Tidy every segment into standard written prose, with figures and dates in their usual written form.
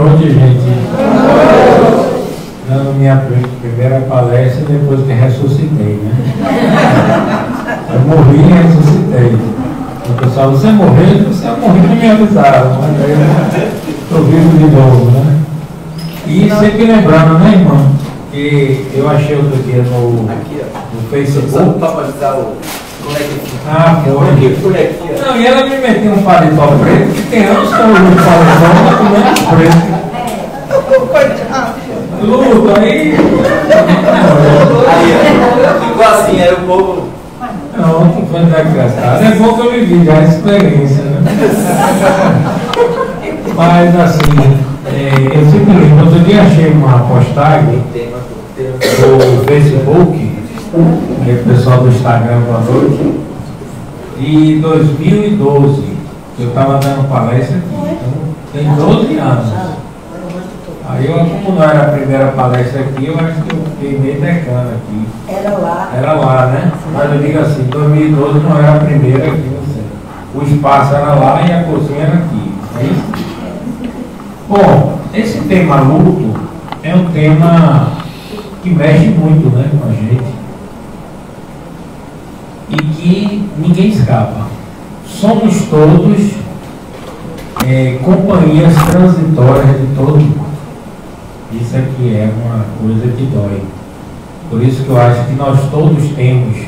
noite, gente. Dando minha primeira palestra depois que ressuscitei, né? Eu morri e ressuscitei. O pessoal, você morreu? Você morreu, não me avisaram, mas aí eu estou vivo de novo, né? E sempre lembrando, né, irmão? Que eu achei outro dia no Facebook. Ah, foi. Não, e ela me meteu um paletó preto, que tem anos que eu uso paletó, mas com menos preto. Luto, aí. Igual assim, era o povo. Não, não foi engraçado. É bom que eu vivi já a experiência, né? Mas assim, eu sempre lembro, outro dia achei uma postagem do Facebook, que é o pessoal do Instagram boa noite, de 2012. Eu estava dando palestra aqui, então tem 12 anos. Aí eu, como não era a primeira palestra aqui, eu acho que eu fiquei meio decano aqui. Era lá, né? Mas eu digo assim, 2012 não era a primeira aqui, não sei. O espaço era lá e a cozinha era aqui. É isso? Bom, esse tema luto é um tema que mexe muito, né, com a gente. E que ninguém escapa. Somos todos companhias transitórias de todo mundo. Isso aqui é uma coisa que dói. Por isso que eu acho que nós todos temos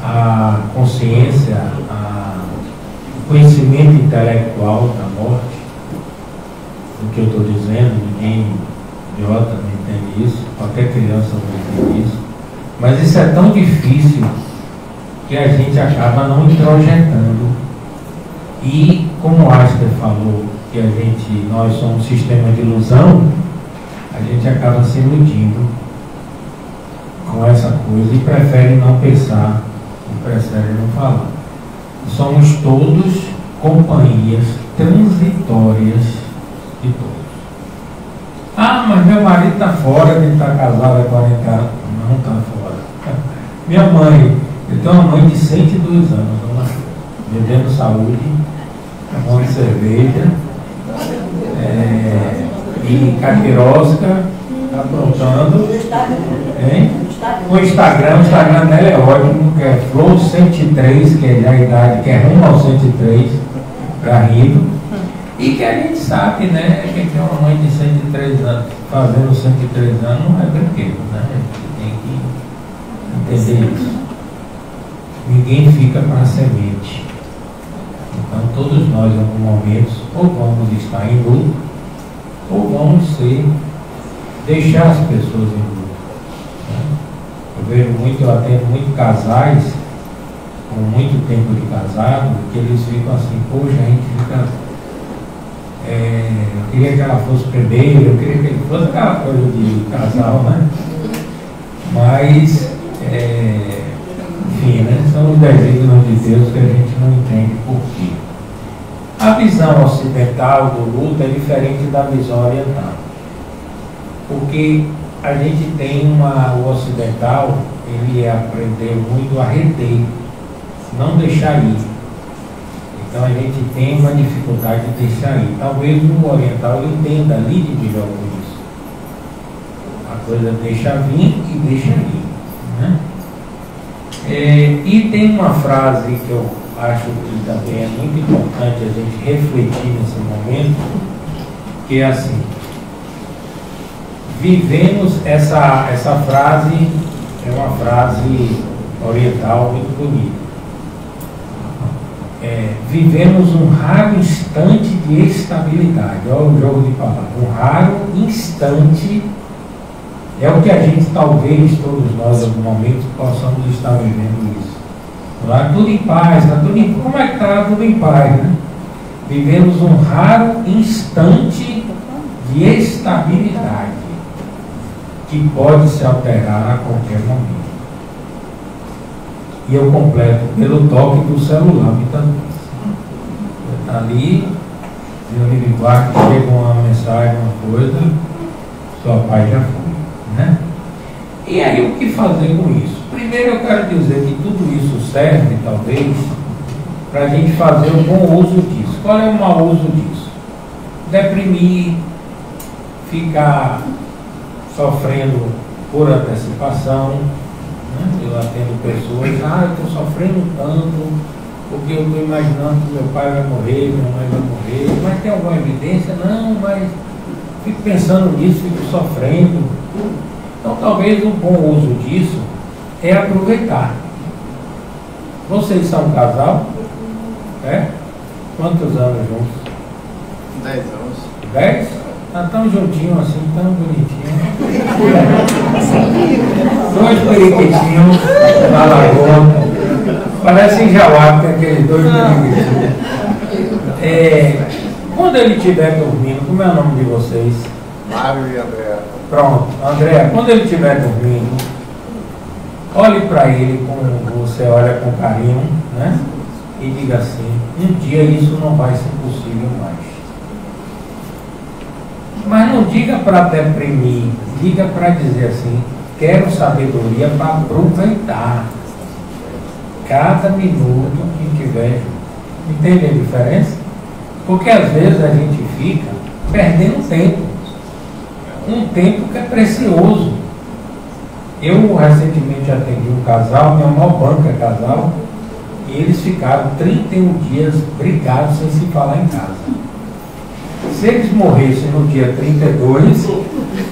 a consciência, o conhecimento intelectual da morte. O que eu estou dizendo, ninguém idiota não entende isso, qualquer criança não entende isso. Mas isso é tão difícil que a gente acaba não introjetando. E como Aster falou que nós somos um sistema de ilusão, a gente acaba se iludindo com essa coisa e prefere não pensar, e prefere não falar. Somos todos companhias transitórias de todos. Ah, mas meu marido está fora, ele está casado há 40 anos. Não está fora. Minha mãe, eu tenho uma mãe de 102 anos, bebendo saúde, tomando cerveja, e caquirosca, aprontando. O Instagram dela é ótimo, que é Flow 103, que é já a idade, que é rumo ao 103, garrido. E que a gente sabe, né, que tem uma mãe de 103 anos, fazendo 103 anos não é brinquedo, né? Tem que entender isso. Ninguém fica para a semente. Então todos nós em algum momento ou vamos estar em luto, ou vamos deixar as pessoas em luto. Eu atendo muito casais com muito tempo de casado, que eles ficam assim, poxa, a gente fica. Eu queria que ela fosse primeiro, eu queria que ele fosse aquela coisa de casal, né? Mas, enfim, né? São os desígnios de Deus que a gente não entende por quê. A visão ocidental do luto é diferente da visão oriental. Porque a gente tem o ocidental, ele aprendeu muito a reter, não deixar ir. Então a gente tem uma dificuldade de deixar ir. Talvez o oriental entenda, lide melhor com isso. A coisa deixa vir e deixa ir, né? E tem uma frase que eu acho que também é muito importante a gente refletir nesse momento, que é assim: vivemos, essa frase é uma frase oriental muito bonita. Vivemos um raro instante de estabilidade. Olha o jogo de palavras. Um raro instante é o que a gente, talvez, todos nós, em algum momento, possamos estar vivendo isso. Lá, tudo em paz, tá tudo em... Como é que está? Tudo em paz, né? Vivemos um raro instante de estabilidade que pode se alterar a qualquer momento. E eu completo pelo toque do celular, muitas vezes. Está ali, eu me guardo, chega uma mensagem, uma coisa, sua paz já foi, né? E aí o que fazer com isso? Primeiro eu quero dizer que tudo isso serve, talvez, para a gente fazer um bom uso disso. Qual é o mau uso disso? Deprimir, ficar sofrendo por antecipação, né? Eu atendo pessoas, eu estou sofrendo tanto, porque eu estou imaginando que meu pai vai morrer, minha mãe vai morrer, mas tem alguma evidência? Não, mas fico pensando nisso, fico sofrendo. Então talvez um bom uso disso é aproveitar. Vocês são um casal? É? Quantos anos juntos? 10 anos. 10? Tá tão juntinho assim, tão bonitinho. Dois periquitinhos na lagoa. Parecem jauá, tem aqueles dois periquitinhos. Quando ele estiver dormindo, como é o nome de vocês? Mário e André. Pronto, André, quando ele estiver dormindo, olhe para ele como você olha com carinho, né? E diga assim, um dia isso não vai ser possível mais. Mas não diga para deprimir, diga para dizer assim, quero sabedoria para aproveitar cada minuto que tiver. Entende a diferença? Porque às vezes a gente fica perdendo tempo. Um tempo que é precioso. Eu recentemente atendi um casal, minha maior banca é casal, e eles ficaram 31 dias brigados sem se falar em casa. Se eles morressem no dia 32,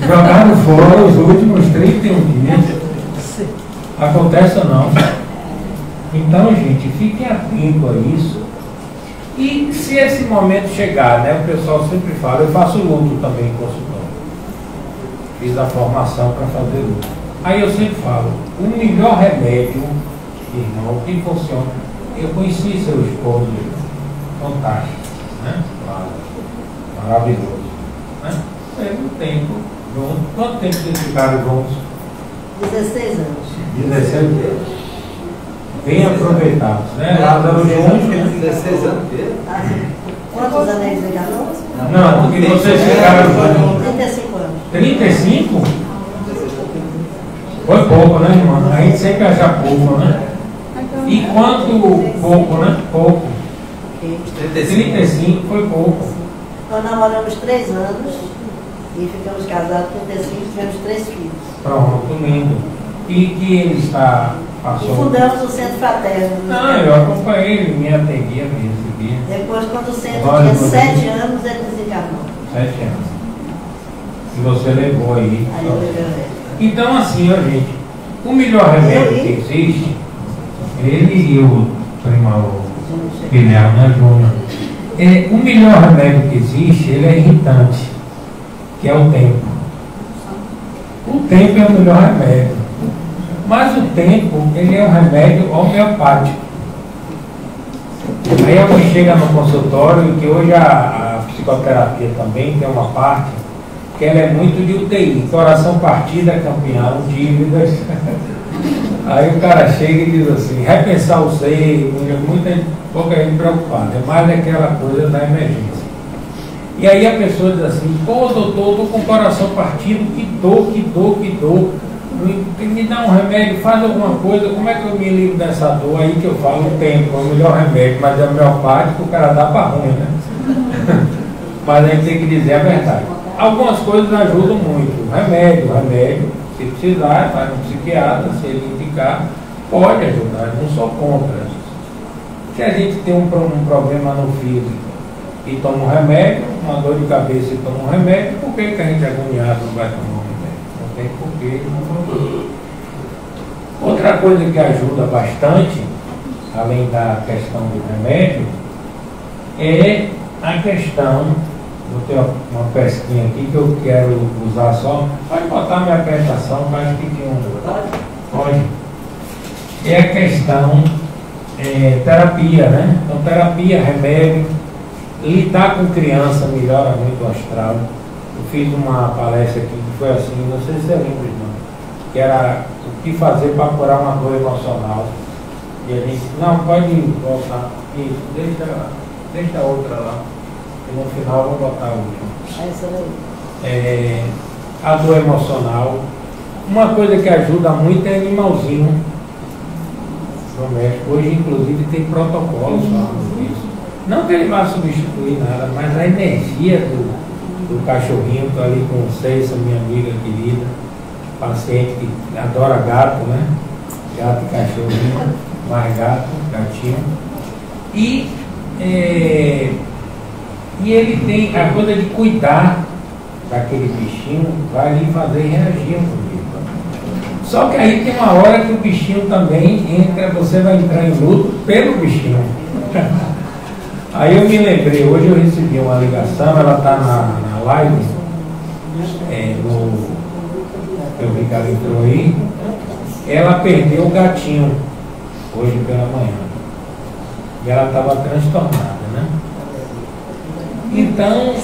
jogaram fora os últimos 31 dias. Acontece ou não? Então, gente, fiquem atentos a isso. E se esse momento chegar, né, o pessoal sempre fala, eu faço luto também em consultório. Fiz a formação para fazer luto. Aí eu sempre falo, o melhor remédio, irmão, que funciona. Eu conheci seu esposo, fantástico, né? Claro, maravilhoso, né? Teve um tempo junto. Quanto tempo vocês ficaram juntos? 16 anos. 16 anos. Bem aproveitados, né? Lázaro juntos, né? 16 anos. Quantos anos eles ligaram? Não, porque vocês ficaram juntos. 35 anos. 35? Foi pouco, né, irmão? A gente sempre acha pouco, né? E quanto pouco, né? Pouco. 35 foi pouco. Nós namoramos 3 anos e ficamos casados com 35 e tivemos 3 filhos. Pronto, lindo. E que ele está E passou. fundamos o Centro Fraterno. Não, eu acompanhei, ele me atendia, me recebia. Depois, quando o centro Olha, tinha você- 7 anos, ele desencarnou. 7 anos. E você levou aí. Aí eu levei ele. Então, assim, ó, gente, o melhor remédio que existe, ele e o primo Pinel, né, Júnior? O melhor remédio que existe, ele é irritante, que é o tempo. O tempo é o melhor remédio. Mas o tempo, ele é um remédio homeopático. Aí a mãe chega no consultório, que hoje a psicoterapia também tem uma parte, que ela é muito de UTI, coração partido, campeão, dívidas. Aí o cara chega e diz assim, repensar o ser, pouca gente preocupada, é mais aquela coisa da emergência. E aí a pessoa diz assim, pô doutor, estou com o coração partido, que dor, me dá um remédio, faz alguma coisa, como é que eu me livro dessa dor? Aí que eu falo, o tempo é o melhor remédio, mas é homeopático, o cara dá para ruim, né? Mas a gente tem que dizer a verdade. Algumas coisas ajudam muito, remédio, se precisar, vai no psiquiatra, se ele indicar, pode ajudar, não sou contra. Se a gente tem um problema no físico e toma um remédio, uma dor de cabeça e toma um remédio, por que a gente é agoniado não vai tomar um remédio? Não tem porquê, não vamos. Outra coisa que ajuda bastante, além da questão do remédio, é a questão, vou ter uma pesquinha aqui que eu quero usar só, pode botar minha apresentação, mas que tinha um. Pode. É a questão terapia, né? Então terapia, remédio, lidar com criança melhora muito o astral. Eu fiz uma palestra aqui que foi assim, não sei se você lembra, irmão, que era o que fazer para curar uma dor emocional. E a gente, não, pode voltar. Isso, deixa a outra lá. E no final eu vou botar a última. Essa daí. A dor emocional. Uma coisa que ajuda muito é animalzinho doméstico. Hoje, inclusive, tem protocolos falando disso. Não que ele vá substituir nada, mas a energia do cachorrinho, estou ali com vocês, essa minha amiga querida, paciente que adora gato, né? Gato e cachorrinho, mais gato, gatinho. E ele tem a coisa de cuidar daquele bichinho, vai ali fazer reagir um pouquinho. Só que aí tem uma hora que o bichinho também entra, você vai entrar em luto pelo bichinho. Aí eu me lembrei, hoje eu recebi uma ligação, ela está na live, eu vi que ela entrou aí, ela perdeu o gatinho hoje pela manhã. E ela estava transtornada, né? Então,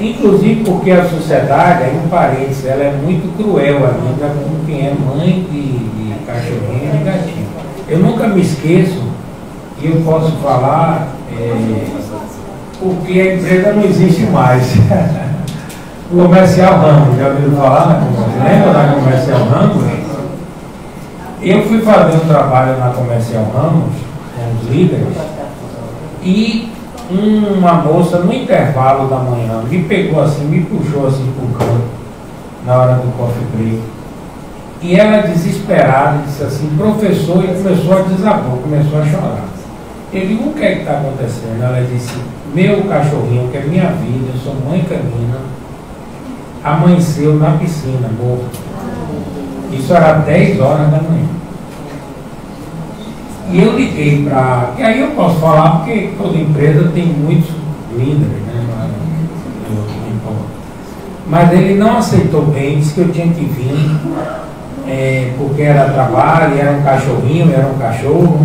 inclusive porque a sociedade, aí um parênteses, ela é muito cruel ainda com quem é mãe de cachorrinho e de gatinho. Eu nunca me esqueço, e eu posso falar, porque a empresa não existe mais. O Comercial Ramos, já ouviu falar na Comercial? Lembra da Comercial Ramos? Eu fui fazer um trabalho na Comercial Ramos, com os líderes, e uma moça no intervalo da manhã me pegou assim, me puxou assim pro canto, na hora do coffee break. E ela desesperada disse assim, professor, e começou a desabou, começou a chorar. Eu digo, o que é que está acontecendo? Ela disse, meu cachorrinho, que é minha vida, eu sou mãe canina, amanheceu na piscina, morto. Isso era 10 horas da manhã. E eu liguei para... E aí eu posso falar porque toda empresa tem muitos líderes, né? Mas ele não aceitou bem, disse que eu tinha que vir, porque era trabalho, era um cachorrinho, era um cachorro.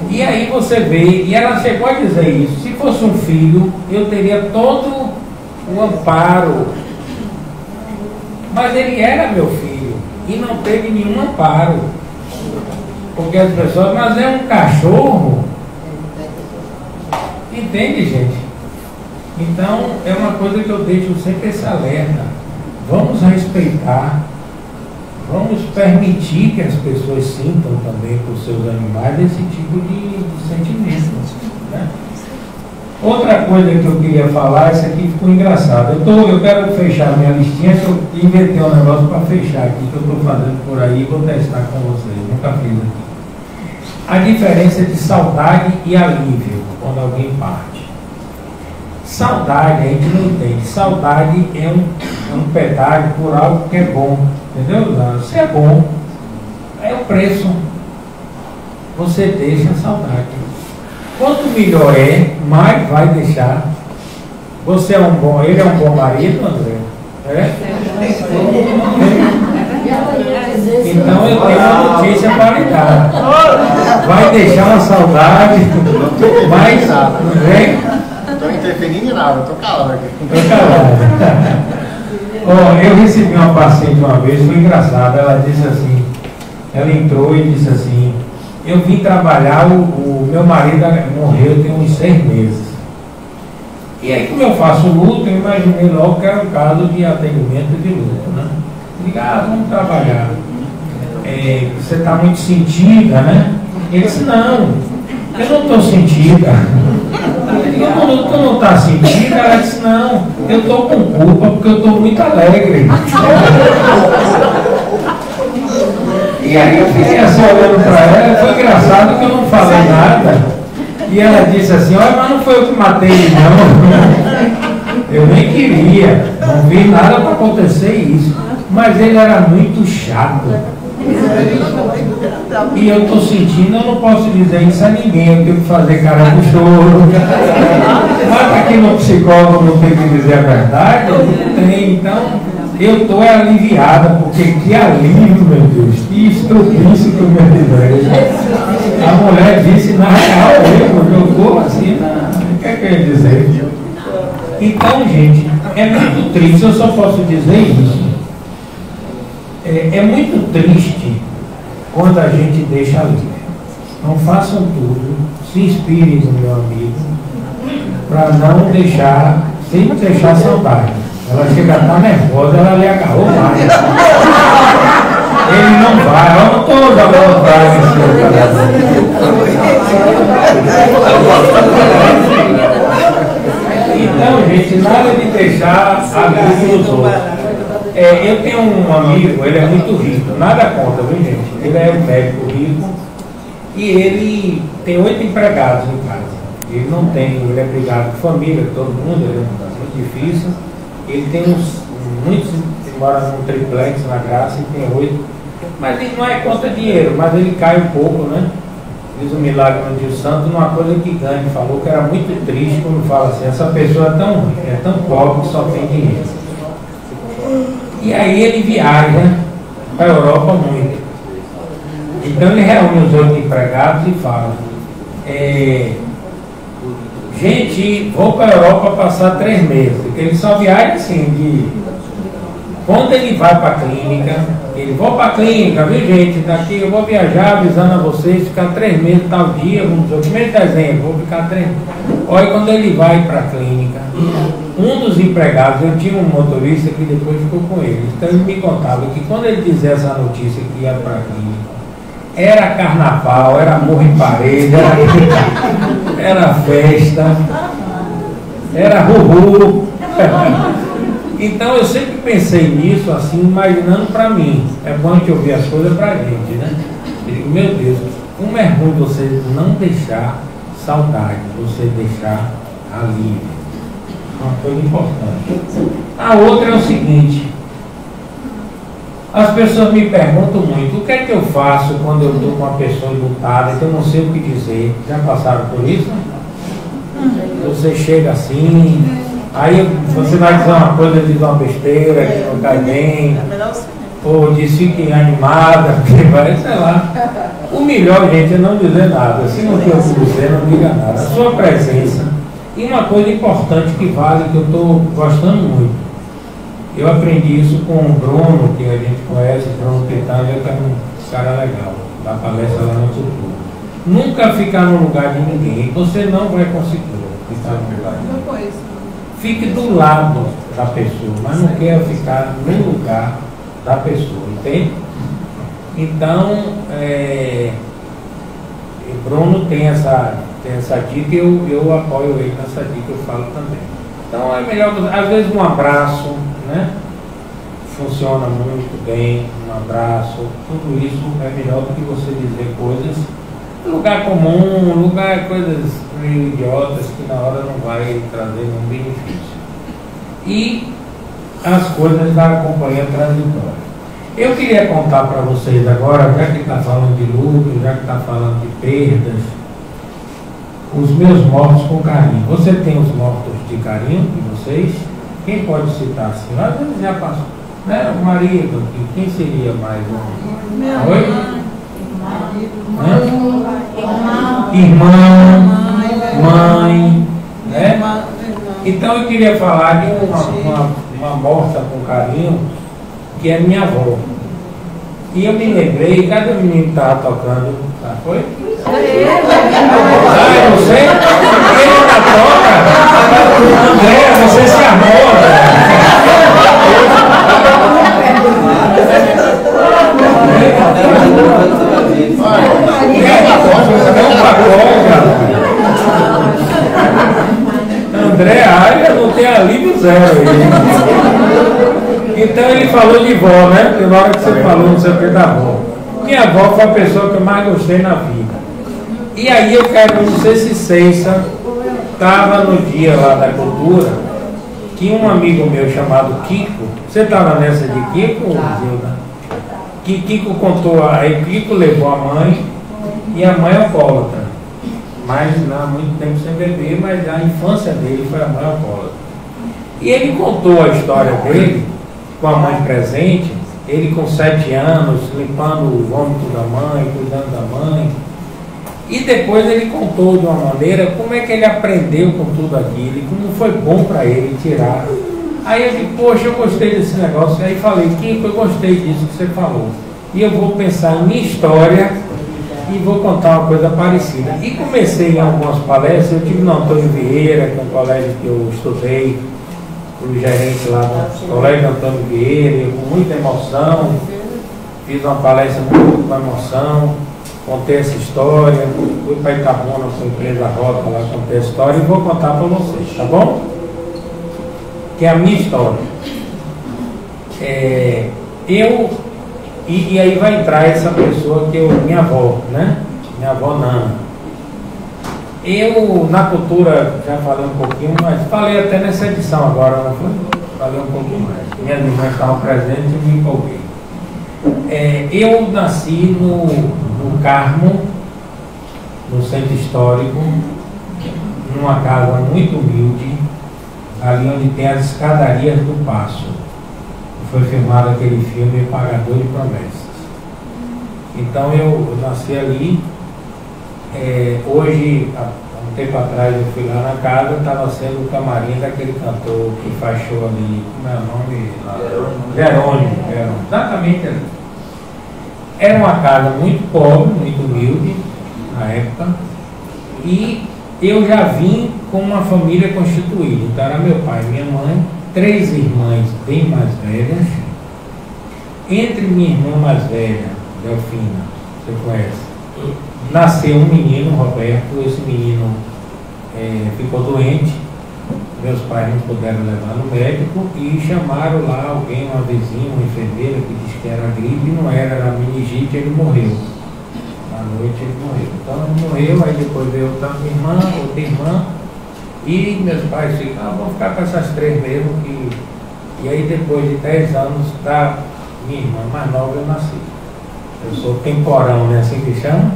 E aí você vê, e ela chegou a dizer isso, se fosse um filho, eu teria todo o amparo. Mas ele era meu filho, e não teve nenhum amparo. Porque as pessoas, mas é um cachorro. Entende, gente? Então, é uma coisa que eu deixo sempre esse alerta. Vamos respeitar, vamos permitir que as pessoas sintam também com os seus animais esse tipo de sentimento. Né? Outra coisa que eu queria falar, isso aqui ficou engraçado. Eu quero fechar minha listinha, que eu inventei um negócio para fechar aqui, que eu estou fazendo por aí, vou testar com vocês, nunca fiz aqui. A diferença de saudade e alívio, quando alguém parte. Saudade, a gente não entende. Saudade é um pedágio por algo que é bom. Entendeu? Se é bom, é o preço. Você deixa a saudade. Quanto melhor mais vai deixar. Você é ele é um bom marido, André? É? Então eu tenho uma notícia para lhe dar. Vai deixar uma saudade, mas Não estou interferindo em nada, estou calado aqui. Eu recebi uma paciente uma vez, foi engraçado, ela disse assim, ela entrou e disse assim, eu vim trabalhar, o meu marido morreu tem uns 6 meses. E aí como eu faço luto, eu imaginei logo que era um caso de atendimento de luto, né? Digo, vamos trabalhar. Você está muito sentida, né? Ele disse, não, eu não estou sentida. Tu não está sentida? Ela disse, não, eu estou com culpa porque eu estou muito alegre. E aí eu fiquei assim olhando para ela, foi engraçado que eu não falei nada. E ela disse assim, olha, mas não foi eu que matei ele não. Eu nem queria, não vi nada para acontecer isso. Mas ele era muito chato. E eu estou sentindo, eu não posso dizer isso a ninguém, eu tenho que fazer cara de choro. Mas aqui no psicólogo não tem que dizer a verdade, não tem. Então, eu estou aliviada, porque que alívio, meu Deus, que estropício que eu me livrei. A mulher disse, na real, eu estou assim, o que é que eu ia dizer? Então, gente, é muito triste, eu só posso dizer isso. É muito triste quando a gente deixa livre. Não façam tudo, se inspirem no meu amigo, para não deixar, sem deixar saudade. Ela chega a estar nervosa, ela lhe agarrou mais. Ele não vai, eu não estou jogando praia Então, gente, gente, nada de deixar a vida dos outros. Eu tenho um amigo, ele é muito rico, nada contra, viu gente? Ele é um médico rico e ele tem 8 empregados em casa. Ele não tem, ele é brigado com família, todo mundo, ele é muito difícil. Ele tem muitos que moram num triplex na Graça e tem 8. Mas ele não é contra dinheiro, mas ele cai um pouco, né? Diz o milagre no Dio Santo, numa coisa que Gandhi falou que era muito triste quando fala assim, essa pessoa é tão pobre que só tem dinheiro. E aí ele viaja para a Europa muito. Então ele reúne os 8 empregados e fala, gente, vou para a Europa passar 3 meses, porque ele só viaja assim, quando ele vai para a clínica, ele vou para a clínica, viu gente, daqui eu vou viajar avisando a vocês, ficar 3 meses tal dia, vamos dizer, o primeiro de dezembro, vou ficar 3 meses. Olha, quando ele vai para a clínica, um dos empregados, eu tinha um motorista que depois ficou com ele, então ele me contava que quando ele dizia essa notícia que ia para a clínica, era carnaval, era morro em parede, era festa, era ruhu. Então eu sempre pensei nisso, assim, imaginando para mim. É bom a gente ouvir as coisas para a gente, né? Eu digo, meu Deus, como é ruim você não deixar saudade, você deixar alívio. Uma coisa importante. A outra é o seguinte. As pessoas me perguntam muito, o que é que eu faço quando eu estou com uma pessoa lutada, que eu não sei o que dizer? Já passaram por isso? Você chega assim, aí você vai dizer uma coisa, diz uma besteira, que não cai bem, ou diz fique animada, porque vai, sei lá. O melhor, gente, é não dizer nada. Se não tem o que dizer, não diga nada. A sua presença. E uma coisa importante que vale, que eu estou gostando muito. Eu aprendi isso com o Bruno, que a gente conhece, o Bruno Pitanga, que é um cara legal, dá palestra lá no futuro. Nunca ficar no lugar de ninguém, você não vai conseguir ficar no lugar de ninguém. Fique do lado da pessoa, mas não queira ficar no lugar da pessoa, entende? Então, o Bruno tem essa dica, eu apoio ele nessa dica, eu falo também. Então é melhor, às vezes um abraço, né? Funciona muito bem, um abraço, tudo isso é melhor do que você dizer coisas, lugar comum, coisas meio idiotas que na hora não vai trazer nenhum benefício. E as coisas da companhia transitória. Eu queria contar para vocês agora, já que está falando de luto, já que está falando de perdas, os meus mortos com carinho. Você tem os mortos de carinho de vocês? Quem pode citar assim? Às vezes já passou. Né? O marido, quem seria mais um? Oi? Irmã, mãe, né? Então eu queria falar de uma morta com carinho, que é minha avó. E eu me lembrei, cadê o menino que estava tocando? Ah, foi? Ah, eu não sei. Ele na toca. André, você se armou. André Arias não tem alívio zero aí. Então ele falou de vó, né? Porque na hora que você falou, não sei o que da avó. Minha avó foi a pessoa que eu mais gostei na vida. E aí eu quero, não sei se Ceiça estava no dia lá da cultura, que um amigo meu chamado Kiko, você estava nessa de Kiko, Zilda? Que Kiko contou, aí Kiko levou a mãe, e a mãe alcoólatra. Mas não há muito tempo sem beber, mas a infância dele foi a mãe alcoólatra. E ele contou a história dele, com a mãe presente, ele com 7 anos, limpando o vômito da mãe, cuidando da mãe. E depois ele contou de uma maneira como é que ele aprendeu com tudo aquilo e como foi bom para ele tirar. Aí eu disse, poxa, eu gostei desse negócio. Aí falei, Kiko, eu gostei disso que você falou. E eu vou pensar em minha história e vou contar uma coisa parecida. E comecei em algumas palestras, eu tive no Antônio Vieira, que é um colégio que eu estudei, o gerente lá do colégio Antônio Vieira, eu, com muita emoção, fiz uma palestra muito com emoção, contei essa história, fui para Itabuna com a empresa Rota lá, contei a história e vou contar para vocês, tá bom? que é a minha história. E aí vai entrar essa pessoa que minha avó, né? Minha avó Nana. Eu, na cultura, já falei um pouquinho, mas falei até nessa edição agora, não foi? Falei um pouquinho mais. Minhas irmãs estavam presentes e me empolguei. Eu nasci no Carmo, no centro histórico, numa casa muito humilde, ali onde tem as escadarias do Paço. Foi filmado aquele filme Pagador de Promessas. Então eu nasci ali. Hoje, há um tempo atrás, eu fui lá na casa, estava sendo o camarim daquele cantor que faz show ali, como é o nome? Jerônimo. Exatamente ali. Era uma casa muito pobre, muito humilde na época, e eu já vim com uma família constituída. Então era meu pai, minha mãe, 3 irmãs bem mais velhas. Entre minha irmã mais velha, Delfina, você conhece, nasceu um menino, Roberto. Esse menino ficou doente, meus pais não puderam levar no médico e chamaram lá alguém, uma vizinha, uma enfermeira que disse que era gripe, e não era meningite. Ele morreu. À noite ele morreu. Então ele morreu, aí depois veio outra irmã, e meus pais ficaram, vamos ficar com essas 3 mesmo. E aí depois de 10 anos da minha irmã mais nova eu nasci. Eu sou temporão, né? Assim que chama.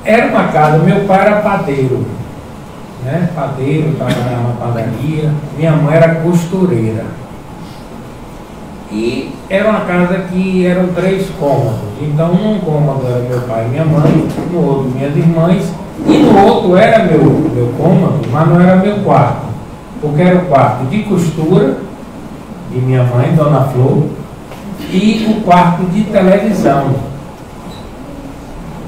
Era uma casa, meu pai era padeiro, né? Padeiro, trabalhava na padaria. Minha mãe era costureira. E era uma casa que eram 3 cômodos. Então, num cômodo era meu pai e minha mãe, no outro minhas irmãs, e no outro era meu cômodo, mas não era meu quarto, porque era o quarto de costura de minha mãe, Dona Flor, e o quarto de televisão,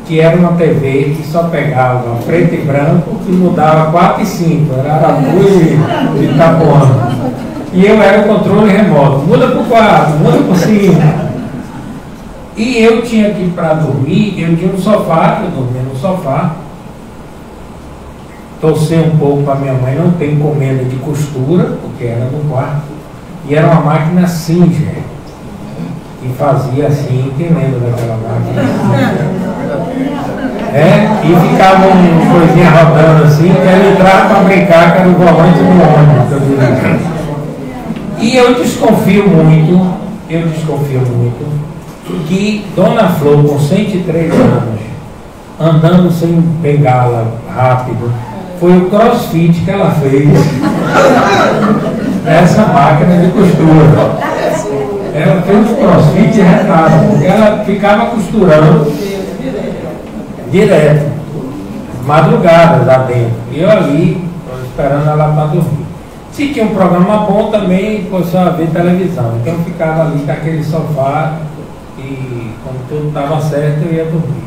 que era uma TV que só pegava preto e branco e mudava 4 e 5, era Araújo de Itapuã. E eu era o controle remoto, muda para o 4, muda para o 5. E eu tinha que ir para dormir, eu tinha um sofá, eu dormia no sofá. Torcer um pouco para minha mãe não ter encomenda de costura, porque era no quarto. E era uma máquina Singer, que fazia assim, quem lembra daquela máquina? E ficava uma coisinha rodando assim, que ela entrava para brincar, que era o volante do ônibus. E eu desconfio muito que Dona Flor, com 103 anos, andando sem bengala rápido, foi o crossfit que ela fez nessa máquina de costura. Ela fez um crossfit retado, porque ela ficava costurando direto, madrugadas lá dentro. E eu ali, esperando ela para dormir. Se tinha um programa bom também, começou a ver televisão. Então eu ficava ali com aquele sofá e quando tudo estava certo eu ia dormir.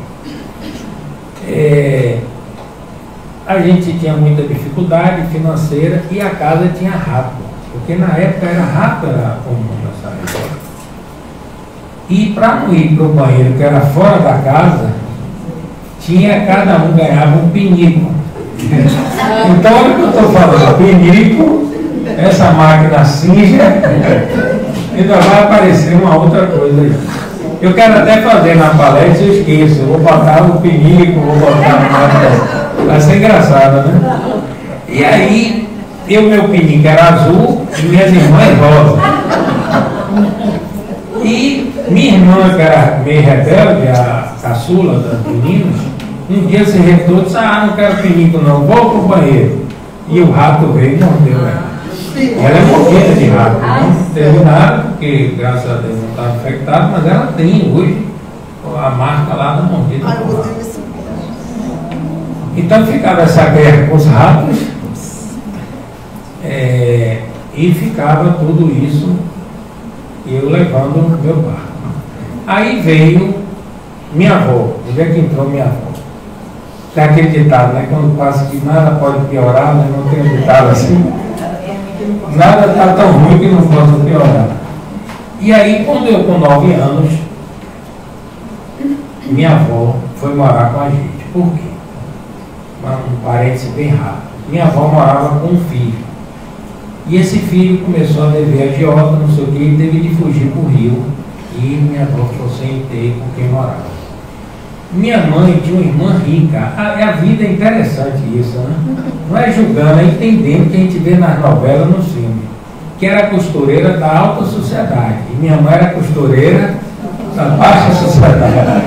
A gente tinha muita dificuldade financeira e a casa tinha rato, porque na época rato era comum nessa época. E para não ir para o banheiro, que era fora da casa, cada um ganhava um pinico. Então olha o que eu estou falando, pinico, essa máquina Singer, ainda vai aparecer uma outra coisa aí. Eu quero até fazer na palestra, eu esqueço, eu vou botar o pinico, vou botar a máquina. Vai ser engraçado, né? E aí, meu pinico era azul e minhas irmãs rosa. E minha irmã, que era meio rebelde, a caçula das meninas, um dia se retou e disse, não quero pinico não, vou pro banheiro. E o rato veio e mordeu ela. Ela é morrida de rato, não teve nada, porque graças a Deus não estava infectado, mas ela tem hoje a marca lá da mordida do rato. Então ficava essa guerra com os ratos, e ficava tudo isso, eu levando meu barco. Aí veio minha avó. Onde é que entrou minha avó? Tem aquele ditado, né? Quando passa que nada pode piorar, né? Não tem um ditado assim. Nada está tão ruim que não possa piorar. E aí, quando eu com 9 anos, minha avó foi morar com a gente. Por quê? Um parênteses bem rápido. Minha avó morava com um filho. E esse filho começou a dever agiota, não sei o que, e teve de fugir para o Rio. E minha avó ficou sem ter com quem morava. Minha mãe tinha uma irmã rica. A vida é interessante isso, né? Não é julgando, é entendendo que a gente vê nas novelas, nos filmes. Que era costureira da alta sociedade. E minha mãe era costureira da baixa sociedade.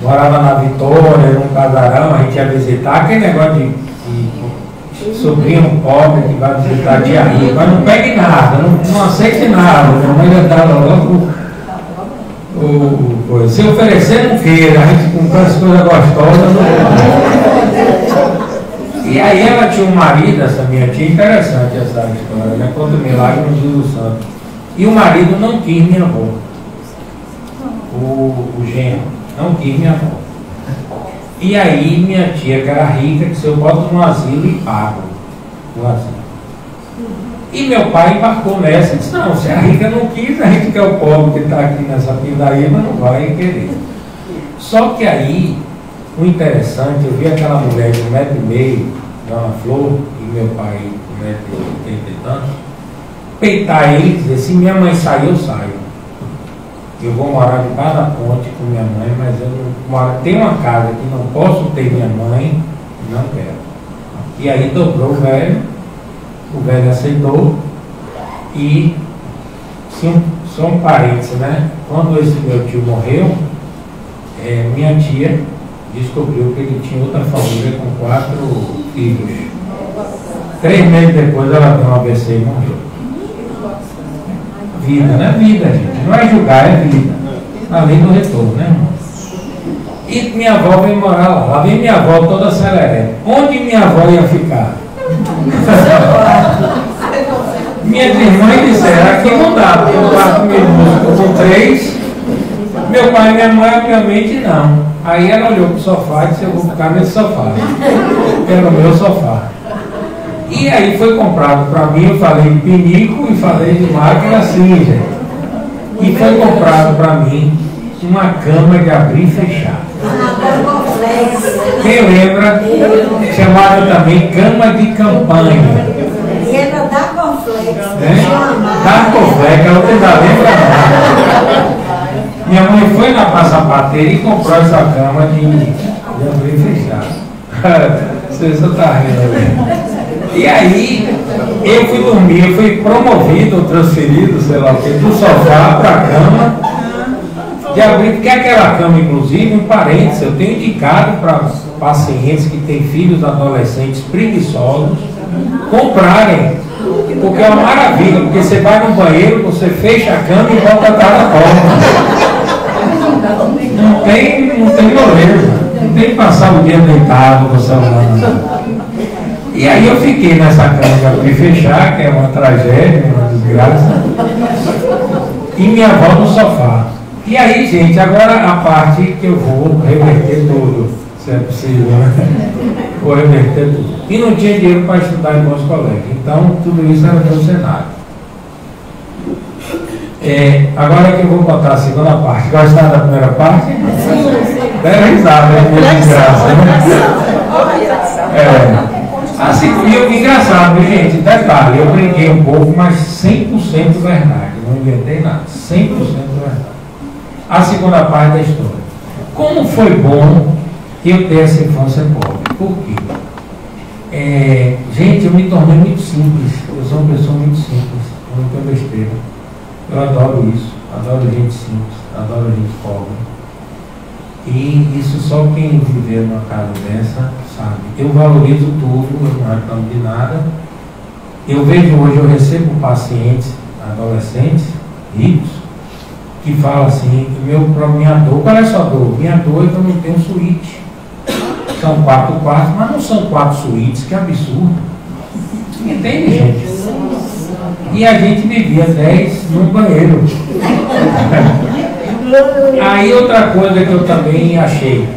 Morava na Vitória, num casarão, a gente ia visitar. Aquele negócio de sobrinho pobre que vai visitar tia rica, mas não pegue nada, não aceite nada. Minha mãe já dava logo se oferecer não queira, a gente compra as coisas gostosas. E aí ela tinha um marido, essa minha tia, interessante essa história, né? Conta o milagre no Jesus Santo. E o marido não quis minha avó. O genro não quis minha avó. E aí minha tia, que era rica, disse, eu boto no asilo e pago o asilo. E meu pai embarcou nessa e disse, não, se a rica não quis, a gente que é o pobre que está aqui nessa pindaíba não vai querer. Só que aí, o interessante, eu vi aquela mulher de 1,5 m, Dona Flor, e meu pai, 1,80 m e tanto, peitar ele e dizer, se minha mãe sair, eu saio. Eu vou morar debaixo da ponte com minha mãe, mas eu não moro. Tem uma casa que não posso ter minha mãe, não quero. E aí dobrou o velho aceitou, e só um parênteses, né? Quando esse meu tio morreu, minha tia descobriu que ele tinha outra família com 4 filhos. 3 meses depois ela deu um AVC e morreu. Vida, né? Vida, gente. Não é julgar, é vida. Além do retorno, né, irmão? E minha avó veio morar lá. Lá vem minha avó toda celeré. Onde minha avó ia ficar? Minhas irmãs disseram, aqui não dá, porque o quarto meu irmão com 3, meu pai e minha mãe, obviamente, não. Aí ela olhou para o sofá e disse, eu vou ficar nesse sofá, que era o meu sofá. E aí foi comprado para mim, eu falei de pinico e falei de máquina cinza. E foi comprado para mim uma cama de abrir e fechar. Quem lembra? Chamada também cama de campanha. E era da Corflex. Da Corflex, ela ainda lembra nada. Minha mãe foi na passapateira e comprou essa cama de abrir e fechar. Você só está rindo, né? E aí, eu fui dormir, eu fui promovido, transferido, sei lá o que, do sofá para a cama, de abrir, porque aquela cama, inclusive, um parênteses, eu tenho indicado para pacientes que têm filhos adolescentes preguiçosos comprarem, porque é uma maravilha, porque você vai no banheiro, você fecha a cama e volta atrás da porta. Não tem moleza, não tem que passar o dia deitado com o celular. E aí eu fiquei nessa cama de abrir e fechar, que é uma tragédia, uma desgraça, e minha avó no sofá. E aí, gente, agora a parte que eu vou reverter tudo, se é possível, né? Vou reverter tudo. E não tinha dinheiro para estudar em bons colégios, então tudo isso era meu cenário. Agora que eu vou botar a segunda parte. Gostaram da primeira parte? Deram risada, né? Desgraça, né? Assim, e engraçado, gente, detalhe, eu brinquei um pouco, mas 100% verdade, não inventei nada, 100% verdade. A segunda parte da história. Como foi bom eu ter essa infância pobre? Por quê? Gente, eu me tornei muito simples, eu sou uma pessoa muito simples, não tenho besteira. Eu adoro isso, adoro gente simples, adoro gente pobre. E isso só quem viver numa casa dessa sabe. Eu valorizo tudo, eu não reclamo de nada. Eu vejo hoje, eu recebo pacientes, adolescentes, ricos, que falam assim, minha dor, qual é a sua dor? Minha dor é que eu não tenho suíte. São 4 quartos, mas não são 4 suítes, que absurdo. Entende, gente? E a gente vivia 10 num banheiro. Aí outra coisa que eu também achei,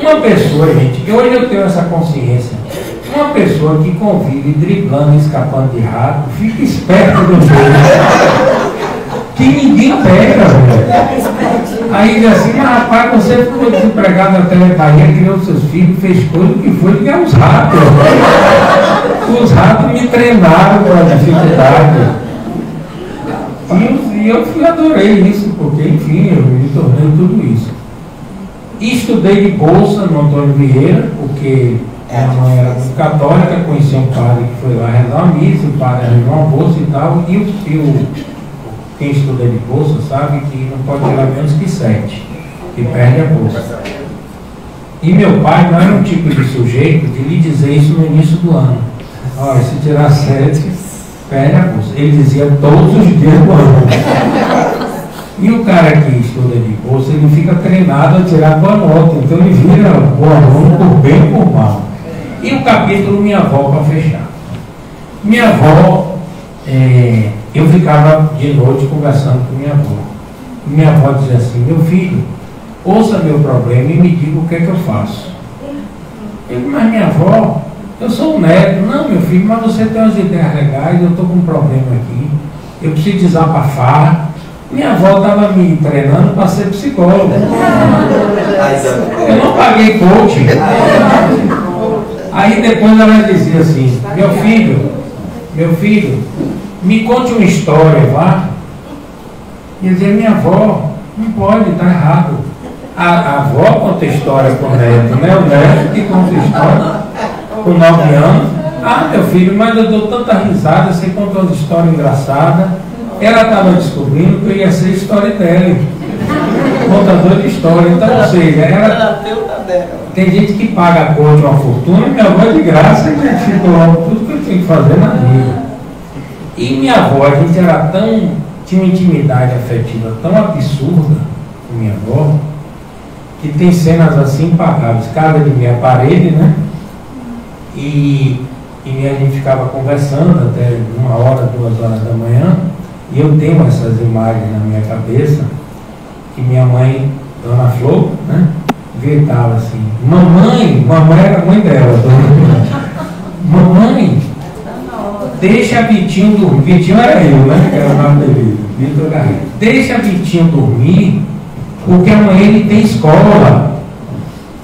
uma pessoa, gente, que hoje eu tenho essa consciência, uma pessoa que convive driblando, escapando de rato, fica esperto do jogo, que ninguém pega, velho. Aí diz assim, mas rapaz, você ficou desempregado na Telebahia, criou seus filhos, fez coisa, o que foi? Que é os ratos. Os ratos me treinaram para a dificuldade. E eu adorei isso, porque, enfim, eu me tornei tudo isso. E estudei de bolsa no Antônio Vieira, porque minha mãe era católica, conheci um padre que foi lá rezar a missa, o padre arranjou uma bolsa e tal, e quem estuda de bolsa sabe que não pode tirar menos que 7, que perde a bolsa. E meu pai não era um tipo de sujeito de lhe dizer isso no início do ano. Olha, se tirar 7, perde a bolsa. Ele dizia todos os dias do ano. E o cara que estuda de bolsa, ele fica treinado a tirar boa nota. Então ele vira bom aluno por bem ou por mal. E o capítulo Minha Avó, para fechar. Minha avó, eu ficava de noite conversando com minha avó. Minha avó dizia assim: meu filho, ouça meu problema e me diga o que é que eu faço. Eu digo: mas minha avó, eu sou um neto. Não, meu filho, mas você tem umas ideias legais, eu estou com um problema aqui, eu preciso desabafar. Minha avó estava me treinando para ser psicóloga. Eu não paguei coaching. Aí depois ela dizia assim: meu filho, me conte uma história, vá. E eu dizia: minha avó, não pode, está errado. A avó conta história com o neto, né? O neto que conta história com 9 anos. Ah, meu filho, mas eu dou tanta risada, você conta uma história engraçada. Ela estava descobrindo que eu ia ser storyteller, contador de história. Então, ou seja, tem gente que paga a conta uma fortuna, e minha avó é de graça, e identificou logo tudo que eu tinha que fazer na vida. E minha avó, a gente tinha uma intimidade afetiva tão absurda com minha avó, que tem cenas assim impagáveis. Casa de minha parede, né? E a gente ficava conversando até 1 hora, 2 horas da manhã. E eu tenho essas imagens na minha cabeça, que minha mãe, Dona Flor, né, gritava assim: mamãe era a mãe dela, mamãe, deixa Vitinho dormir. Vitinho era eu, né, que era o nome dele, Vitor Garrido. Deixa Vitinho dormir, porque amanhã ele tem escola.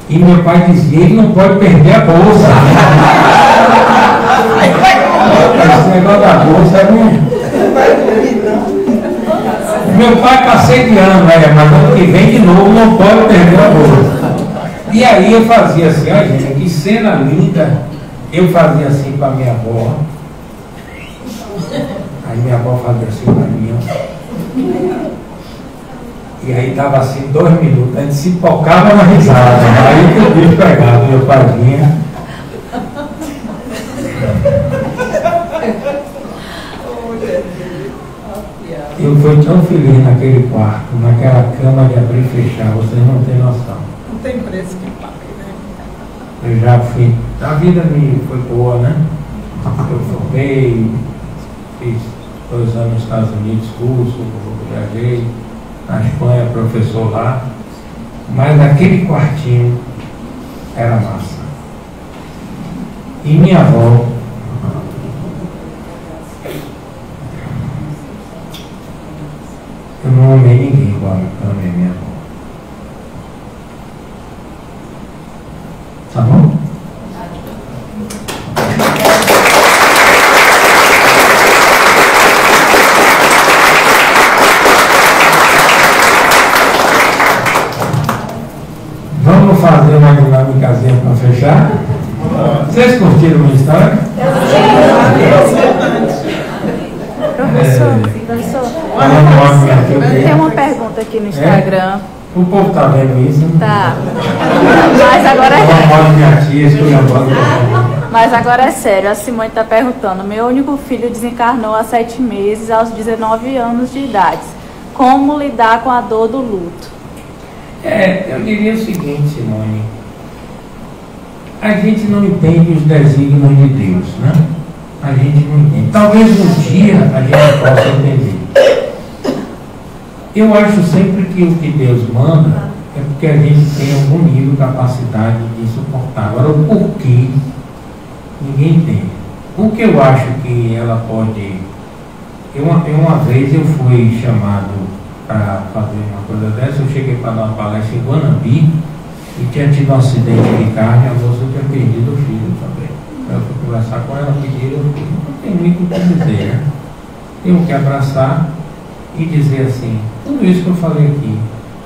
E meu pai dizia: ele não pode perder a bolsa. Esse negócio da bolsa é muito... Meu pai passei de ano, mas ano que vem de novo não pode perder a bolsa. E aí eu fazia assim: olha gente, que cena linda. Eu fazia assim para minha avó. Aí minha avó fazia assim para mim, ó. E aí dava assim 2 minutos, a gente se pocava na risada. Aí que o bicho pegava, meu pai vinha. Eu fui tão feliz naquele quarto, naquela cama de abrir e fechar, vocês não têm noção. Não tem preço que pague, né? Eu já fui, a vida me foi boa, né? Eu formei, fiz 2 anos nos Estados Unidos, curso, viajei na Espanha, professor lá, mas naquele quartinho era massa. E minha avó, eu não amei ninguém igual eu amei minha avó. Tá bom? Vamos fazer uma dinâmicazinha para fechar? Vocês curtiram minha história? Professor, tem uma pergunta aqui no Instagram. O povo tá vendo isso? Tá. Mas agora Mas agora é sério, a Simone está perguntando: meu único filho desencarnou há 7 meses, aos 19 anos de idade. Como lidar com a dor do luto? Eu diria o seguinte, Simone: a gente não entende os desígnios de Deus, né? A gente não entende. Talvez um dia a gente possa entender. Eu acho sempre que o que Deus manda é porque a gente tem algum nível de capacidade de suportar. Agora, o porquê, ninguém entende. O que eu acho que ela pode... Uma vez eu fui chamado para fazer uma coisa dessa. Eu cheguei para dar uma palestra em Guanambi e tinha tido um acidente de carro e a moça tinha perdido o filho também. Eu fui conversar com ela, pediram, não tem muito o que dizer, né? Tenho que abraçar e dizer assim, tudo isso que eu falei aqui,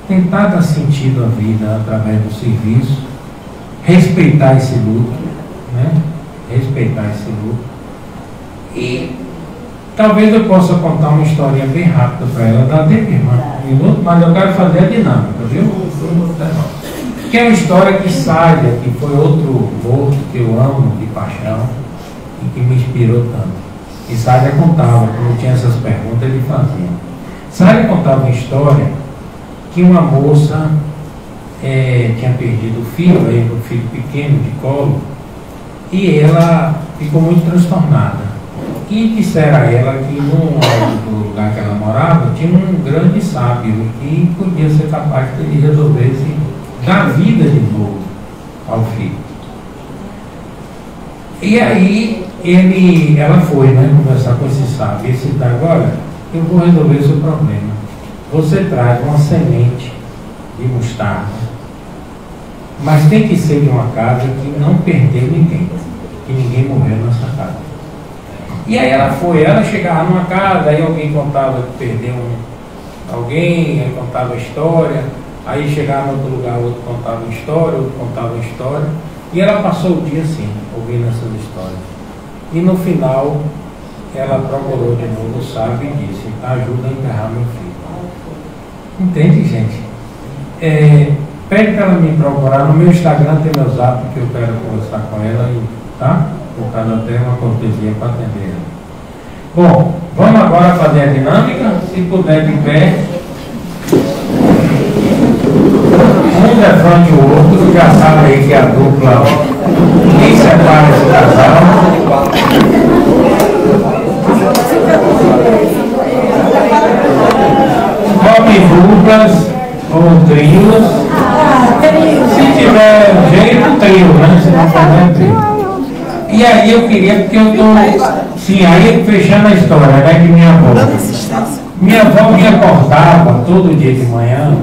tentar dar sentido à vida através do serviço, respeitar esse luto, né? Respeitar esse luto. E talvez eu possa contar uma historinha bem rápida para ela, dá até irmã, um minuto, mas eu quero fazer a dinâmica, viu? Que é uma história que Sádia, que foi outro morto que eu amo de paixão e que me inspirou tanto. E Sádia contava, quando tinha essas perguntas, ele fazia. Sádia contava uma história que uma moça tinha perdido o filho, um filho pequeno de colo, e ela ficou muito transtornada. E disseram a ela que no lugar que ela morava tinha um grande sábio que podia ser capaz de ele resolver dar vida de novo ao filho. E aí ela foi, né, conversar com esse sábio. Esse disse, agora eu vou resolver o seu problema. Você traz uma semente de mostarda, mas tem que ser de uma casa que não perdeu ninguém, que ninguém morreu nessa casa. E aí ela foi, ela chegava numa casa, aí alguém contava que perdeu alguém, aí contava a história, aí chegava em outro lugar, outro contava uma história, outro contava uma história, e ela passou o dia assim, ouvindo essas histórias. E no final, ela procurou de novo o sábio e disse, ajuda a enterrar meu filho. Entende, gente? Pede para ela me procurar, no meu Instagram tem meu zap, que eu quero conversar com ela, tá? Por causa até uma cortesia para atender ela. Bom, vamos agora fazer a dinâmica, se puder de pé. Um defronte o outro, já sabe aí que a dupla, quem separa esse casal. Come duplas ou trios. Se tiver jeito, trio, né? Se não tiver trio. E aí eu queria, porque eu estou, sim, aí fechando a história, né, de minha avó. Minha avó me acordava todo dia de manhã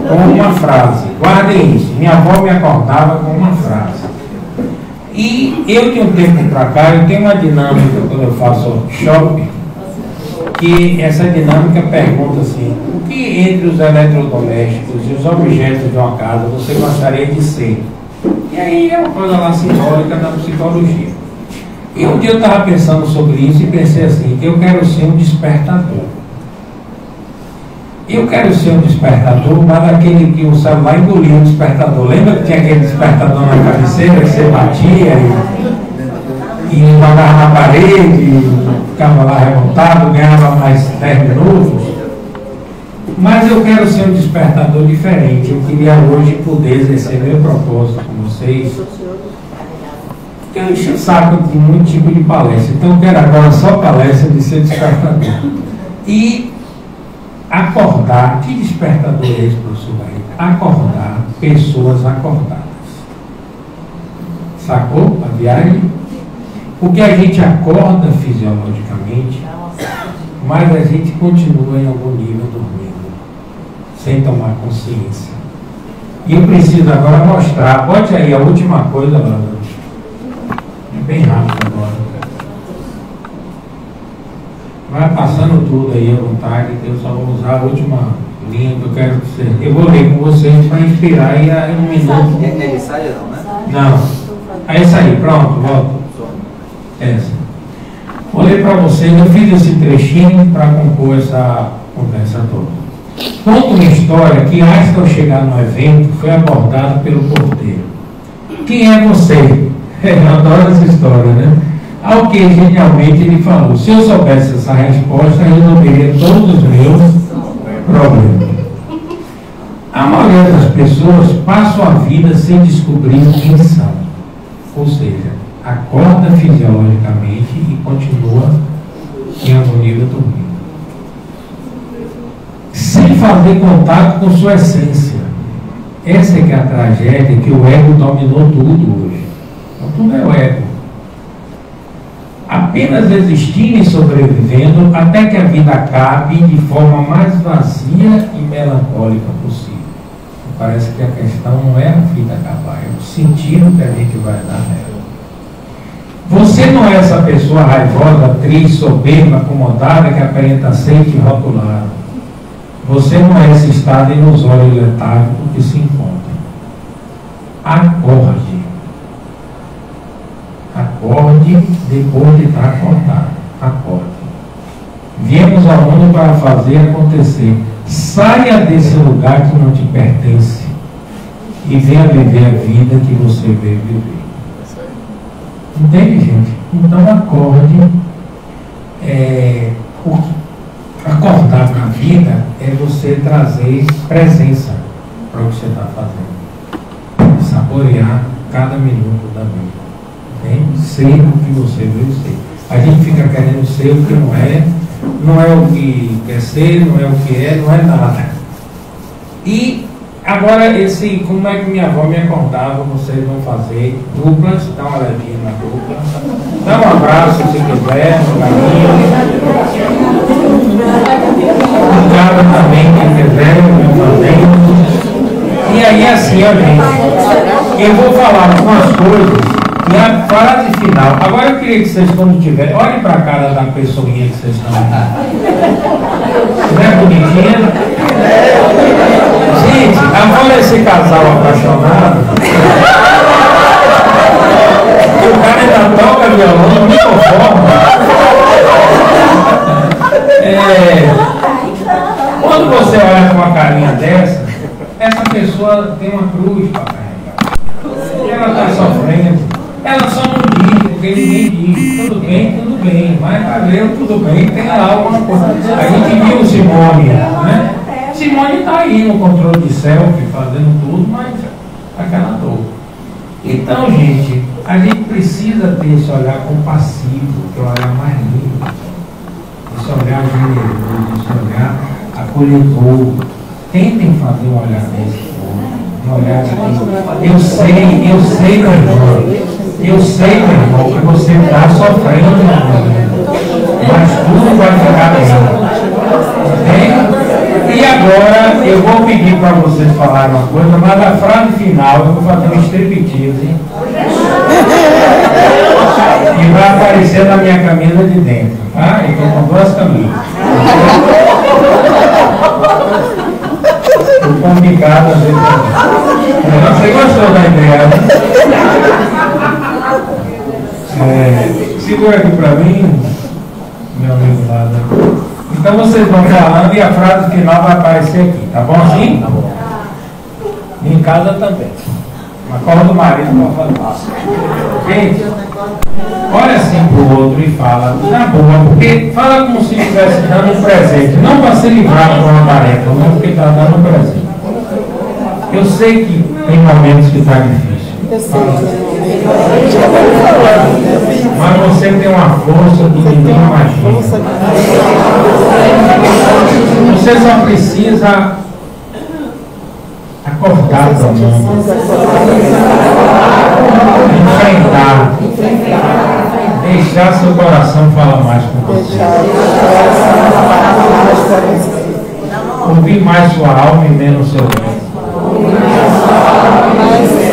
com uma frase, guardem isso, minha avó me acordava com uma frase. E eu de um tempo para cá, eu tenho uma dinâmica quando eu faço workshop, que essa dinâmica pergunta assim, o que entre os eletrodomésticos e os objetos de uma casa você gostaria de ser? E aí é uma coisa lá simbólica da psicologia. E um dia eu estava pensando sobre isso e pensei assim, eu quero ser um despertador. Eu quero ser um despertador, mas aquele que o celular engoliu o despertador. Lembra que tinha aquele despertador na cabeceira que você batia e jogava na parede, ficava lá remontado, ganhava mais 10 minutos? Mas eu quero ser um despertador diferente. Eu queria hoje poder exercer meu propósito com vocês. Porque eu encho o saco de muito tipo de palestra. Então eu quero agora só palestra de ser despertador. E acordar. Que despertador é esse, professor Barreto? Acordar pessoas acordadas. Sacou a viagem? Porque a gente acorda fisiologicamente, mas a gente continua em algum nível dormindo, sem tomar consciência. E eu preciso agora mostrar, bote aí a última coisa, Laura. É bem rápido agora. Vai passando tudo aí à vontade, que eu só vou usar a última linha que eu quero que você... Eu vou ler com vocês para inspirar e em um minuto... É ensaio não, né? Não. É essa aí, pronto, volta. Essa. Vou ler para vocês, eu fiz esse trechinho para compor essa conversa toda. Conta uma história que antes de eu chegar no evento foi abordada pelo porteiro. Quem é você? Eu adoro essa história, né? Ao que genialmente ele falou, se eu soubesse essa resposta, eu resolveria todos os meus problemas. A maioria das pessoas passam a vida sem descobrir quem são. Ou seja, acorda fisiologicamente e continua em algum nível dormindo. Sem fazer contato com sua essência. Essa é que é a tragédia, que o ego dominou tudo hoje. Então, tudo é o ego. Apenas existindo e sobrevivendo até que a vida acabe de forma mais vazia e melancólica possível. Parece que a questão não é a vida acabar, é o sentido que a gente vai dar nela. Você não é essa pessoa raivosa, triste, soberba, acomodada, que aparenta aceita e rotulada. Você não é esse estado ilusório e letárgico que se encontra. Acorde. Acorde depois de estar acordado. Acorde. Viemos ao mundo para fazer acontecer. Saia desse lugar que não te pertence e venha viver a vida que você veio viver. Entende, gente? Então acorde. Acordar na vida é você trazer presença para o que você está fazendo. Saborear cada minuto da vida. Entende? Ser o que você veio ser. A gente fica querendo ser o que não é o que quer ser, não é o que é, não é nada. E agora, como é que minha avó me acordava, vocês vão fazer duplas, dá uma olhadinha na dupla, dá um abraço se quiser, um carinho. Um cara também, quem quiser, eu fazendo. E aí, assim, ó, gente, eu vou falar algumas coisas. E a frase final, agora eu queria que vocês, quando tiverem, olhem para a cara da pessoinha que vocês estão vendo. Não é bonitinha? Gente, agora esse casal apaixonado, o cara ainda toca violão, me conforma. Quando você olha com uma carinha dessa, essa pessoa tem uma cruz para carregar. Ela está sofrendo. Ela só não diz, porque ninguém diz. Tudo bem, mas para ver tudo bem, tem lá alguma coisa. A gente viu Simone, né? Simone está aí no controle de selfie, fazendo tudo, mas aquela dor. Então, gente, a gente precisa ter esse olhar compassivo, que é o olhar mais lindo, esse olhar generoso, esse olhar acolhedor. Tentem fazer um olhar desse, um olhar assim. Eu sei, meu irmão, que você está sofrendo, mas tudo vai ficar bem. E agora eu vou pedir para vocês falarem uma coisa, mas na frase final eu vou fazer um striptease e vai aparecer na minha camisa de dentro, tá? Eu estou com duas camisas. Estou complicado às vezes. Você gostou da ideia, né? Segura aqui para mim, meu amigo lá. Então vocês vão falando e a frase final vai aparecer aqui, tá bom assim? Tá bom. Em casa também. Na cola do marido para fazer. Gente, olha assim pro outro e fala, na boa, porque fala como se estivesse dando um presente. Não para se livrar de uma tarefa, mas porque está dando um presente. Eu sei que tem momentos que está difícil. Mas você tem uma força que ninguém imagina. Você só precisa acordar para o mundo, enfrentar, deixar seu coração falar mais com você, ouvir mais sua alma e menos seu ego.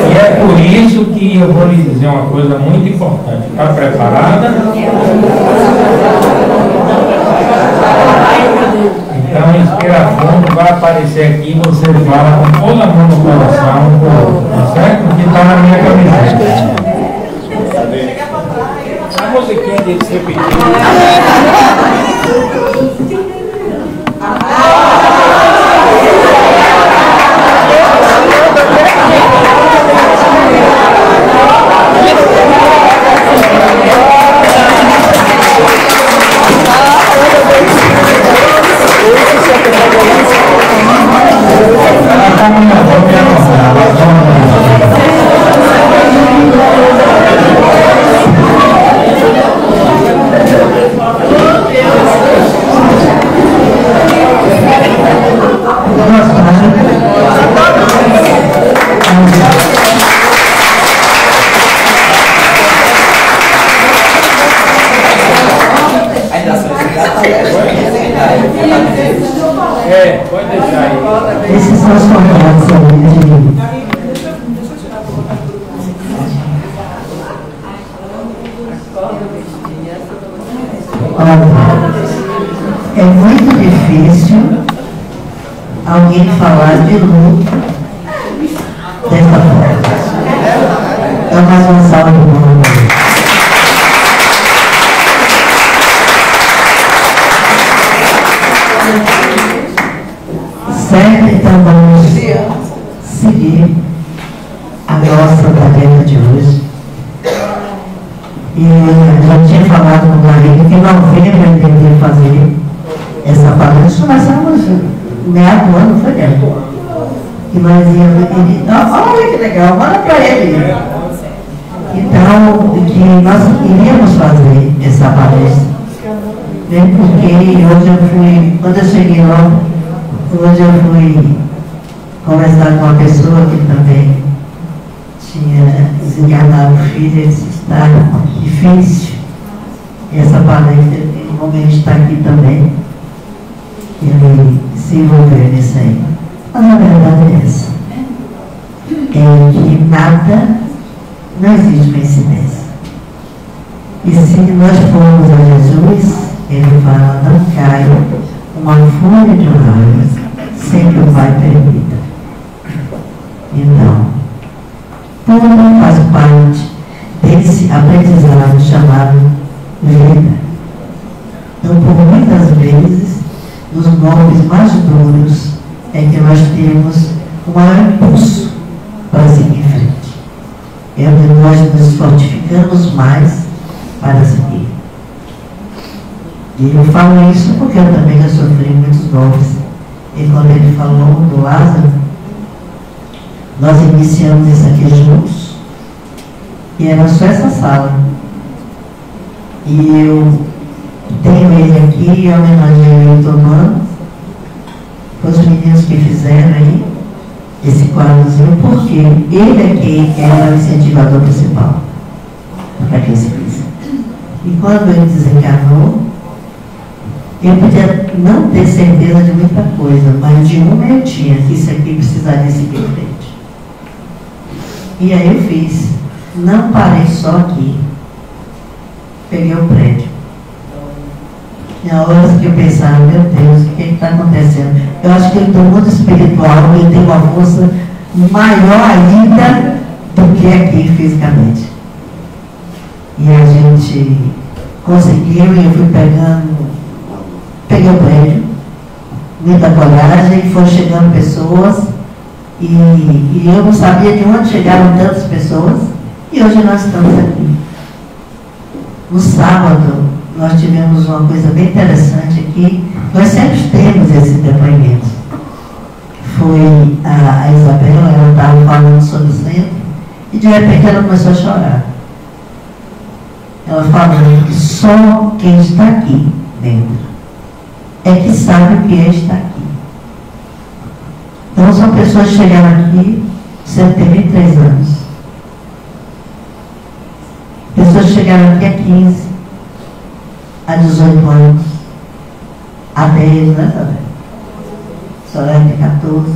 E é por isso que eu vou lhe dizer uma coisa muito importante. Está preparada? Então, inspira fundo, vai aparecer aqui, você fala com toda a mão no coração, tá certo? Porque está na minha camiseta. A musiquinha de se repetir. Olha, é muito difícil alguém falar de luto dessa forma. Então, mais uma salva de palmas. Certo, então vamos seguir a nossa tarefa de hoje. E eu já tinha falado com o marido que em novembro eu tentei fazer essa palestra, mas meia do ano, foi dentro. E nós íamos, ele, olha que legal, manda para ele. Então, que nós iríamos fazer essa palestra. Porque hoje eu fui, quando eu cheguei lá, hoje eu fui conversar com uma pessoa que também tinha desencarnado o filho, ele disse, está difícil. E essa palestra, no momento está aqui também. Ele se envolveu nisso aí. Mas a verdade é essa. É que nada, não existe coincidência. E se nós formos a Jesus, ele fala, não caia uma folha de raio sem que o Pai permita. Então, tudo faz parte desse aprendizado chamado vida. Então, por muitas vezes, nos golpes mais duros, é que nós temos um maior impulso para seguir em frente. É onde nós nos fortificamos mais para seguir. E eu falo isso porque eu também já sofri muitos golpes. E quando ele falou do Lázaro, nós iniciamos isso aqui juntos. E era só essa sala. E eu tenho ele aqui e homenageei ele tomando. Os meninos que fizeram aí esse quadrozinho, porque ele aqui era o incentivador principal para que se fiz. E quando ele desencarnou, eu podia não ter certeza de muita coisa, mas de uma eu tinha, que isso aqui precisaria seguir em frente. E aí eu fiz. Não parei só aqui. Peguei o prédio. E a hora que eu pensava, meu Deus, o que está acontecendo? Eu acho que ele tem um mundo espiritual, ele tem uma força maior ainda do que aqui fisicamente. E a gente conseguiu, e eu fui peguei o prédio, muita coragem, e foram chegando pessoas, e eu não sabia de onde chegaram tantas pessoas, e hoje nós estamos aqui. No sábado, nós tivemos uma coisa bem interessante aqui. Nós sempre temos esse depoimento. Foi a Isabela, ela estava falando sobre o centro, e de repente ela começou a chorar. Ela falando que só quem está aqui dentro é que sabe o que é estar aqui. Então são pessoas que chegaram aqui, você tem 23 anos. Pessoas que chegaram aqui há 15, há 18 anos, há 10, né, Isabel? Soraya tem 14.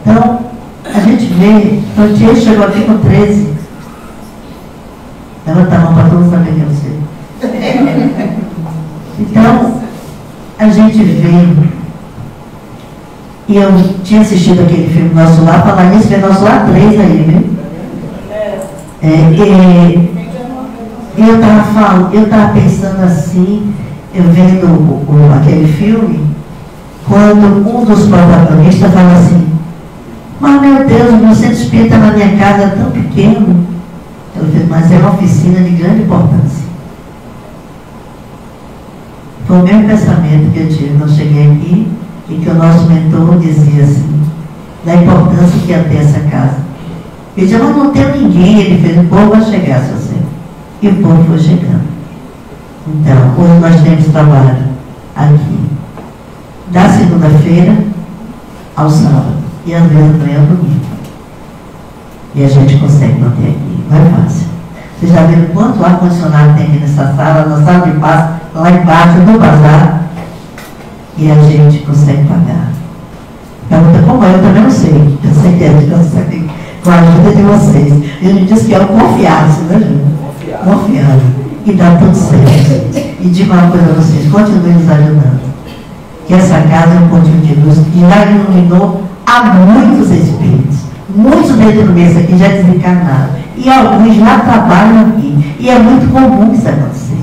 Então, a gente vê, o Tia chegou aqui com 13. Levanta a mão para todos saber que eu sei. Então, a gente vê, e eu tinha assistido aquele filme Nosso Lar, falar nisso, é Nosso Lar 3 aí, viu? Eu estava pensando assim, eu vendo aquele filme, quando um dos protagonistas fala assim, mas meu Deus, o meu centro espírita na minha casa é tão pequeno. Eu disse, mas é uma oficina de grande importância. Foi o mesmo pensamento que eu tive quando eu cheguei aqui, e que o nosso mentor dizia assim, da importância que ia ter essa casa. Ele dizia, mas não tem ninguém, ele fez, o povo vai chegar, seu centro. E o povo foi chegando. Então, hoje nós temos trabalho aqui, da segunda-feira ao sábado, e às vezes amanhã ao domingo. E a gente consegue manter aqui, não é fácil. Vocês já viram quanto ar-condicionado tem aqui nessa sala, na sala de paz, lá embaixo, no bazar, e a gente consegue pagar. Pergunta como eu também não sei. Eu sei que a gente consegue com a ajuda de vocês. Ele disse que é o confiança, né, gente? Confiança. e dá tudo certo. E digo uma coisa a vocês, continuem nos ajudando. Que essa casa é um pontinho de luz que já iluminou a muitos espíritos. Muitos dentro do mês aqui já desencarnaram. E alguns já trabalham aqui. E é muito comum isso acontecer.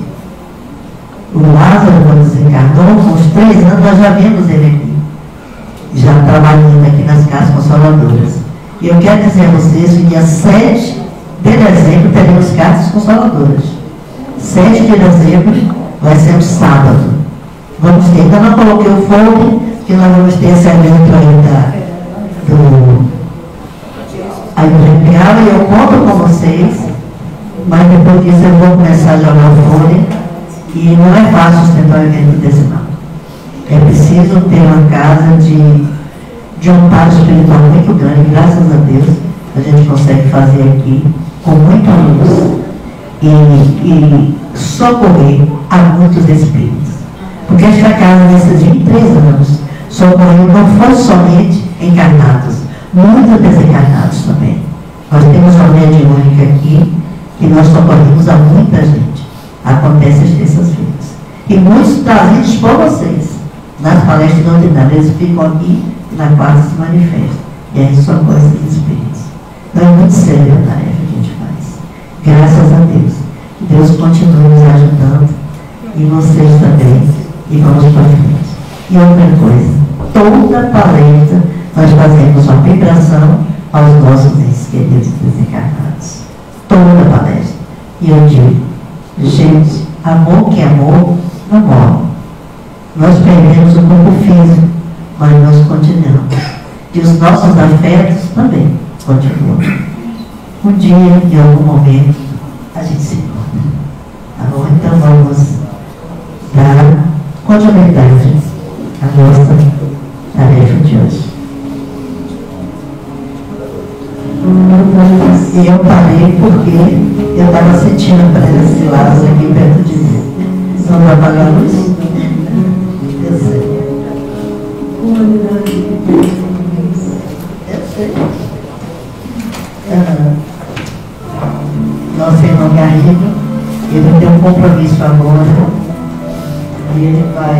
O Lázaro, quando desencarnou, com uns 3 anos, nós já vimos ele aqui. Já trabalhando aqui nas Casas Consoladoras. E eu quero dizer a vocês que dia 7 de dezembro teremos Casas Consoladoras. 7 de dezembro vai ser um sábado. Vamos ter, ainda não coloquei o folder, que nós vamos ter esse evento aí aí do Imperial, e eu conto com vocês, mas depois disso eu vou começar a jogar o folder, e não é fácil sustentar um evento desse não. É preciso ter uma casa de um amparo espiritual muito grande, graças a Deus, a gente consegue fazer aqui com muita luz e socorrer a muitos espíritos. Porque esta casa, nesses 23 anos, socorreu não foi somente encarnados, muitos desencarnados também. Nós temos uma mediúnica aqui que nós socorremos a muita gente. Acontece às terças-feiras. E muitos trazidos por vocês. Nas palestras ordinárias, eles ficam aqui e na quarta se manifestam. E aí socorre esses espíritos. Então é muito séria a tarefa que a gente faz. Graças a Deus. Que Deus continue nos ajudando. E vocês também. E vamos para frente. E outra coisa, toda palestra nós fazemos uma vibração aos nossos entes queridos desencarnados. Toda palestra. E eu digo, gente, amor que amor não morre. Nós perdemos o corpo físico, mas nós continuamos. E os nossos afetos também continuam. Um dia, em algum momento, a gente se encontra. Tá bom? Então vamos dar continuidade à nossa tarefa de hoje. E eu parei porque eu estava sentindo a presença de Lázaro aqui perto de mim. Não trabalhar a luz? Eu sei. Eu sei. Nosso irmão Garrido, ele tem um compromisso agora. E ele vai